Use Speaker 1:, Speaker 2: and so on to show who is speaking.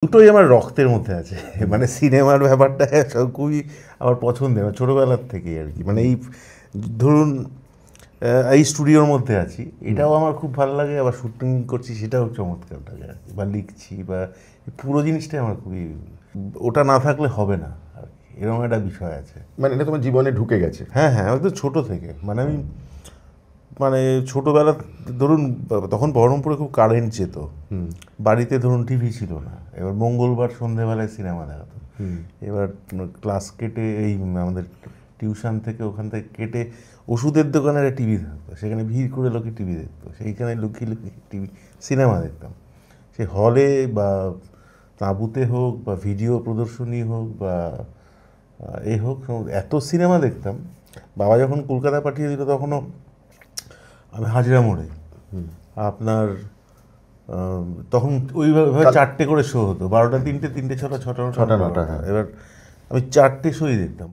Speaker 1: দুটোই আমার রক্তের মধ্যে আছে, মানে সিনেমার ব্যাপারটা খুবই আমার পছন্দের, ছোটোবেলার থেকেই আর কি। মানে এই ধরুন এই স্টুডিওর মধ্যে আছি, এটাও আমার খুব ভালো লাগে, আবার শুটিং করছি সেটাও চমৎকার লাগে আর কি, বা লিখছি, বা পুরো জিনিসটাই আমার খুবই, ওটা না থাকলে হবে না আর কি, এরকম একটা বিষয় আছে।
Speaker 2: মানে এটা তোমার জীবনে ঢুকে গেছে।
Speaker 1: হ্যাঁ হ্যাঁ, একদম ছোটো থেকে, মানে আমি মানে ছোটোবেলা ধরুন তখন বহরমপুরে খুব কারেন্ট যেত, বাড়িতে ধরুন টিভি ছিল না, এবার মঙ্গলবার সন্ধেবেলায় সিনেমা দেখাতো। এবার ক্লাস কেটে এই আমাদের টিউশন থেকে ওখান থেকে কেটে ওষুধের দোকানের টিভি থাকতো, সেখানে ভিড় করে লোকে টিভি দেখতো, সেইখানে লুকিয়ে লুকিয়ে টিভি সিনেমা দেখতাম। সে হলে বা তাঁবুতে হোক বা ভিডিও প্রদর্শনী হোক বা এ হোক, এত সিনেমা দেখতাম। বাবা যখন কলকাতা পাঠিয়ে দিল তখনও আমি হাজরা মোড়ে আপনার তখন ওইভাবে 4টে করে শো হতো, 12টা 3টে 3টে 6টা 6টা
Speaker 2: 6টা 9টা, হ্যাঁ।
Speaker 1: এবার আমি 4টে শোই দেখতাম।